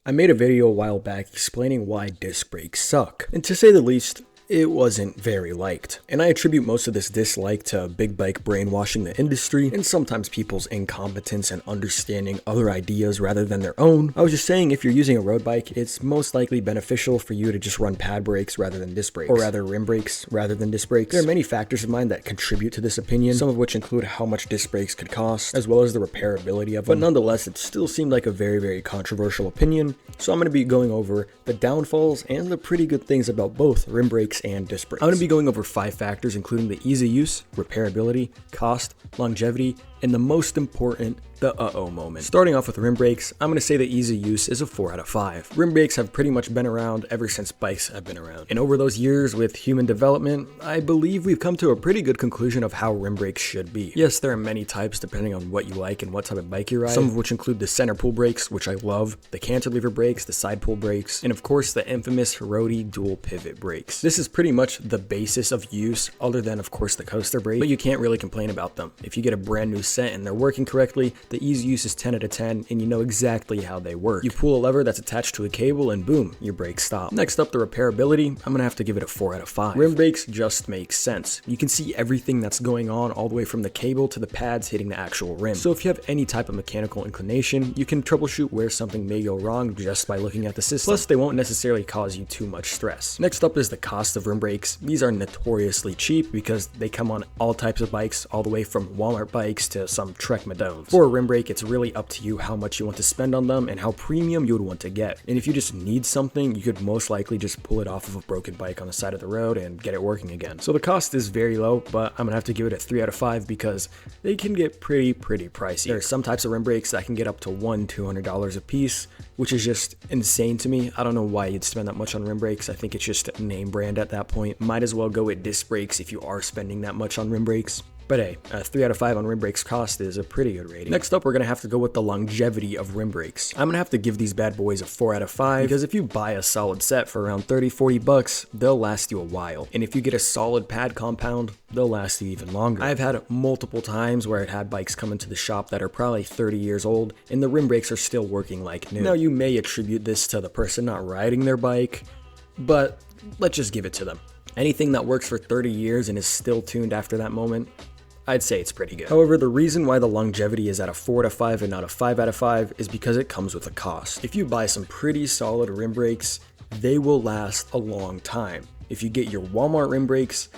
I made a video a while back explaining why disc brakes suck, and to say the least, it wasn't very liked. And I attribute most of this dislike to big bike brainwashing the industry and sometimes people's incompetence and understanding other ideas rather than their own. I was just saying, if you're using a road bike, it's most likely beneficial for you to just run pad brakes rather than disc brakes, or rather rim brakes rather than disc brakes. There are many factors of mine that contribute to this opinion, some of which include how much disc brakes could cost, as well as the repairability of them. But nonetheless, it still seemed like a very controversial opinion, so I'm going to be going over the downfalls and the pretty good things about both rim brakes and disc brakes. I'm going to be going over 5 factors, including the ease of use, repairability, cost, longevity, and the most important, the uh-oh moment. Starting off with rim brakes, I'm going to say the ease of use is a 4 out of 5. Rim brakes have pretty much been around ever since bikes have been around. And over those years with human development, I believe we've come to a pretty good conclusion of how rim brakes should be. Yes, there are many types depending on what you like and what type of bike you ride, some of which include the center pull brakes, which I love, the cantilever brakes, the side pull brakes, and of course the infamous Rode dual pivot brakes. This is pretty much the basis of use, other than of course the coaster brake, but you can't really complain about them. If you get a brand new set and they're working correctly, the ease of use is 10 out of 10 and you know exactly how they work. You pull a lever that's attached to a cable and boom, your brakes stop. Next up, the repairability, I'm gonna have to give it a 4 out of 5. Rim brakes just make sense. You can see everything that's going on all the way from the cable to the pads hitting the actual rim. So if you have any type of mechanical inclination, you can troubleshoot where something may go wrong just by looking at the system. Plus, they won't necessarily cause you too much stress. Next up is the cost of rim brakes. These are notoriously cheap because they come on all types of bikes, all the way from Walmart bikes to some Trek Madones. For a rim brake, it's really up to you how much you want to spend on them and how premium you would want to get. And if you just need something, you could most likely just pull it off of a broken bike on the side of the road and get it working again. So the cost is very low, but I'm gonna have to give it a 3 out of 5 because they can get pretty pricey. There are some types of rim brakes that can get up to $100-200 a piece, which is just insane to me. I don't know why you'd spend that much on rim brakes. I think it's just name brand at that point. Might as well go with disc brakes if you are spending that much on rim brakes. But hey, a 3 out of 5 on rim brakes cost is a pretty good rating. Next up, we're gonna have to go with the longevity of rim brakes. I'm gonna have to give these bad boys a 4 out of 5 because if you buy a solid set for around 30-40 bucks, they'll last you a while. And if you get a solid pad compound, they'll last you even longer. I've had multiple times where I've had bikes come into the shop that are probably 30 years old and the rim brakes are still working like new. Now, you may attribute this to the person not riding their bike, but let's just give it to them. Anything that works for 30 years and is still tuned after that moment, I'd say it's pretty good. However, the reason why the longevity is at a 4 out of 5 and not a 5 out of 5 is because it comes with a cost. If you buy some pretty solid rim brakes, they will last a long time. If you get your Walmart rim brakes,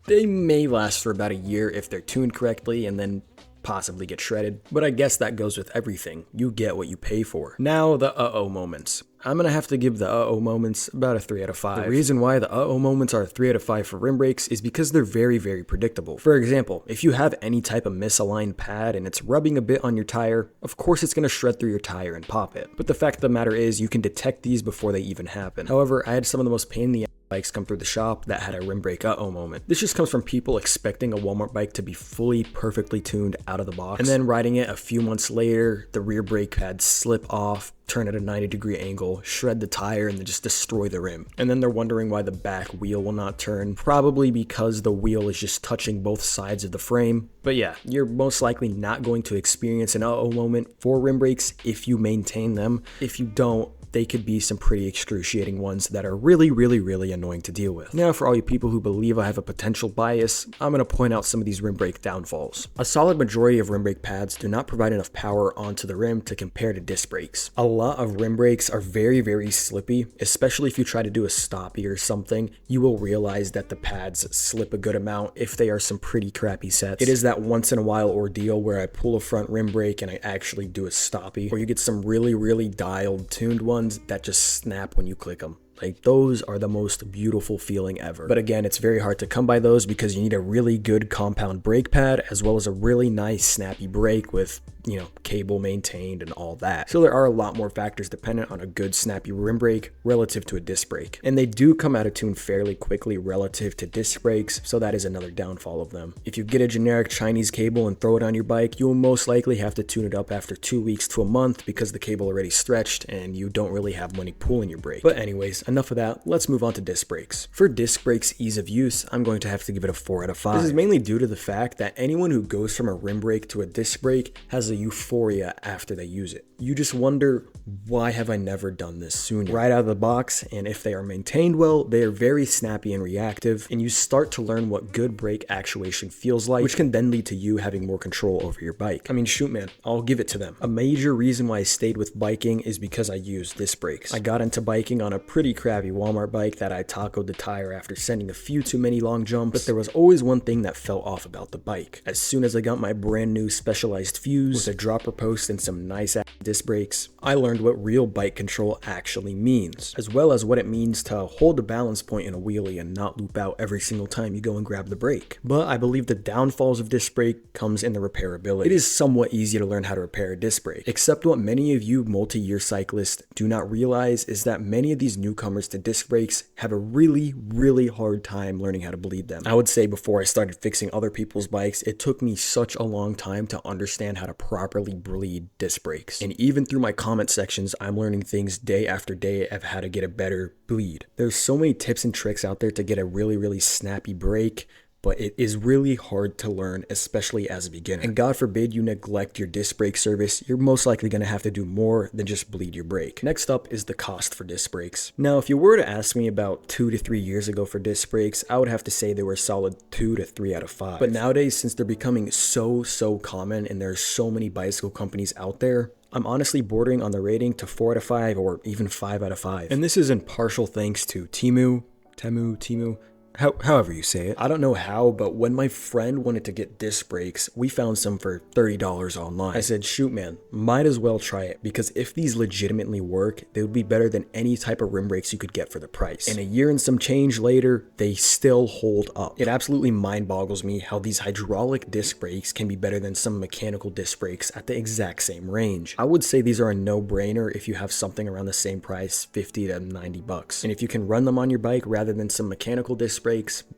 they may last for about a year if they're tuned correctly and then possibly get shredded. But I guess that goes with everything. You get what you pay for. Now, the uh-oh moments. I'm gonna have to give the uh-oh moments about a 3 out of 5. The reason why the uh-oh moments are a 3 out of 5 for rim brakes is because they're very predictable. For example, if you have any type of misaligned pad and it's rubbing a bit on your tire, of course it's gonna shred through your tire and pop it. But the fact of the matter is, you can detect these before they even happen. However, I had some of the most pain in the bikes come through the shop that had a rim brake uh-oh moment. This just comes from people expecting a Walmart bike to be fully perfectly tuned out of the box, and then riding it a few months later, the rear brake pads slip off, turn at a 90-degree angle, shred the tire, and then just destroy the rim. And then they're wondering why the back wheel will not turn, probably because the wheel is just touching both sides of the frame. But yeah, you're most likely not going to experience an uh-oh moment for rim brakes if you maintain them. If you don't, they could be some pretty excruciating ones that are really annoying to deal with. Now, for all you people who believe I have a potential bias, I'm going to point out some of these rim brake downfalls. A solid majority of rim brake pads do not provide enough power onto the rim to compare to disc brakes. A lot of rim brakes are very slippy, especially if you try to do a stoppie or something. You will realize that the pads slip a good amount if they are some pretty crappy sets. It is that once in a while ordeal where I pull a front rim brake and I actually do a stoppie, or you get some really dialed, tuned ones that just snap when you click them. Like, those are the most beautiful feeling ever. But again, it's very hard to come by those because you need a really good compound brake pad as well as a really nice snappy brake with, you know, cable maintained and all that. So there are a lot more factors dependent on a good snappy rim brake relative to a disc brake. And they do come out of tune fairly quickly relative to disc brakes, so that is another downfall of them. If you get a generic Chinese cable and throw it on your bike, you will most likely have to tune it up after 2 weeks to a month because the cable already stretched and you don't really have money pulling your brake. But anyways, enough of that, let's move on to disc brakes. For disc brakes ease of use, I'm going to have to give it a 4 out of 5. This is mainly due to the fact that anyone who goes from a rim brake to a disc brake has a euphoria after they use it. You just wonder, why have I never done this sooner? Right out of the box, and if they are maintained well, they are very snappy and reactive, and you start to learn what good brake actuation feels like, which can then lead to you having more control over your bike. I mean, shoot man, I'll give it to them. A major reason why I stayed with biking is because I used disc brakes. I got into biking on a pretty crappy Walmart bike that I tacoed the tire after sending a few too many long jumps, but there was always one thing that fell off about the bike. As soon as I got my brand new Specialized fuse with a dropper post and some nice ass disc brakes, I learned what real bike control actually means, as well as what it means to hold the balance point in a wheelie and not loop out every single time you go and grab the brake. But I believe the downfalls of disc brake comes in the repairability. It is somewhat easy to learn how to repair a disc brake, except what many of you multi-year cyclists do not realize is that many of these newcomers to disc brakes have a really hard time learning how to bleed them. I would say before I started fixing other people's bikes, it took me such a long time to understand how to properly bleed disc brakes. And even through my comment sections, I'm learning things day after day of how to get a better bleed. There's so many tips and tricks out there to get a really snappy brake, but it is really hard to learn, especially as a beginner. And God forbid you neglect your disc brake service, you're most likely going to have to do more than just bleed your brake. Next up is the cost for disc brakes. Now, if you were to ask me about 2 to 3 years ago for disc brakes, I would have to say they were a solid 2 to 3 out of 5. But nowadays, since they're becoming so common and there's so many bicycle companies out there, I'm honestly bordering on the rating to 4 out of 5 or even 5 out of 5. And this is in partial thanks to Temu, however you say it. I don't know how, but when my friend wanted to get disc brakes, we found some for $30 online. I said, shoot man, might as well try it, because if these legitimately work, they would be better than any type of rim brakes you could get for the price. And a year and some change later, they still hold up. It absolutely mind boggles me how these hydraulic disc brakes can be better than some mechanical disc brakes at the exact same range. I would say these are a no-brainer if you have something around the same price, 50 to 90 bucks. And if you can run them on your bike rather than some mechanical disc brakes,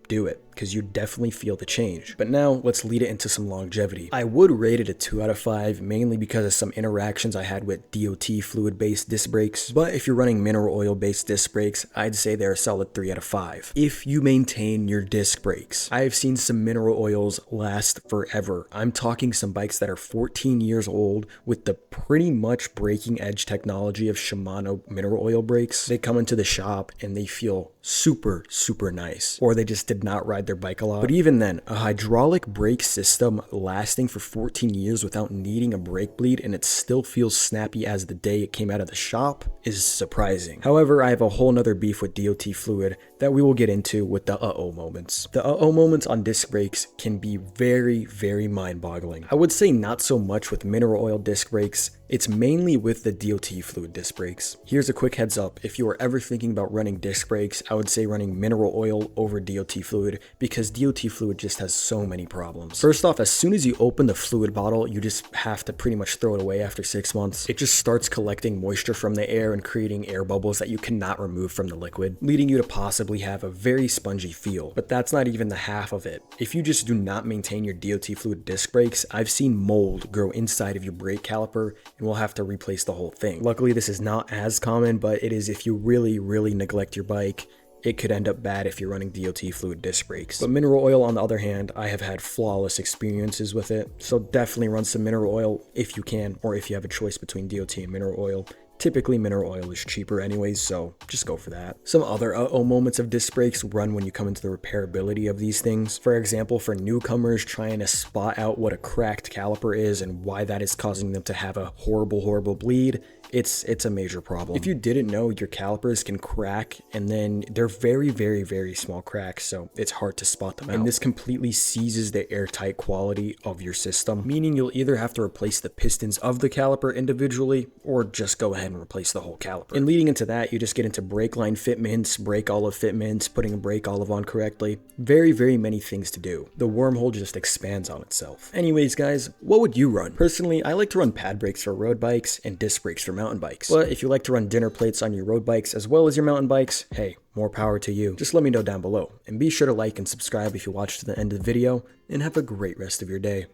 do it, because you definitely feel the change. But now let's lead it into some longevity. I would rate it a 2 out of 5, mainly because of some interactions I had with DOT fluid based disc brakes. But if you're running mineral oil based disc brakes, I'd say they're a solid 3 out of 5. If you maintain your disc brakes, I have seen some mineral oils last forever. I'm talking some bikes that are 14 years old with the pretty much breaking edge technology of Shimano mineral oil brakes. They come into the shop and they feel super nice, or they just did not ride their bike a lot. But even then, a hydraulic brake system lasting for 14 years without needing a brake bleed and it still feels snappy as the day it came out of the shop is surprising. However, I have a whole nother beef with DOT fluid that we will get into with the uh-oh moments. The uh-oh moments on disc brakes can be very mind-boggling. I would say not so much with mineral oil disc brakes. It's mainly with the DOT fluid disc brakes. Here's a quick heads up. If you are ever thinking about running disc brakes, I would say running mineral oil over DOT fluid, because DOT fluid just has so many problems. First off, as soon as you open the fluid bottle, you just have to pretty much throw it away after 6 months. It just starts collecting moisture from the air and creating air bubbles that you cannot remove from the liquid, leading you to possibly have a very spongy feel. But that's not even the half of it. If you just do not maintain your DOT fluid disc brakes, I've seen mold grow inside of your brake caliper and we'll have to replace the whole thing. Luckily, this is not as common, but it is if you really neglect your bike. It could end up bad if you're running DOT fluid disc brakes. But mineral oil, on the other hand, I have had flawless experiences with it. So definitely run some mineral oil if you can, or if you have a choice between DOT and mineral oil. Typically, mineral oil is cheaper anyways, so just go for that. Some other uh-oh moments of disc brakes run when you come into the repairability of these things. For example, for newcomers trying to spot out what a cracked caliper is and why that is causing them to have a horrible bleed, it's a major problem. If you didn't know, your calipers can crack, and then they're very small cracks, so it's hard to spot them out. And this completely seizes the airtight quality of your system, meaning you'll either have to replace the pistons of the caliper individually, or just go ahead and replace the whole caliper. And leading into that, you just get into brake line fitments, brake olive fitments, putting a brake olive on correctly. Very many things to do. The wormhole just expands on itself. Anyways, guys, what would you run? Personally, I like to run pad brakes for road bikes and disc brakes for mountain bikes. But if you like to run dinner plates on your road bikes as well as your mountain bikes, hey, more power to you. Just let me know down below. And be sure to like and subscribe if you watched to the end of the video, and have a great rest of your day.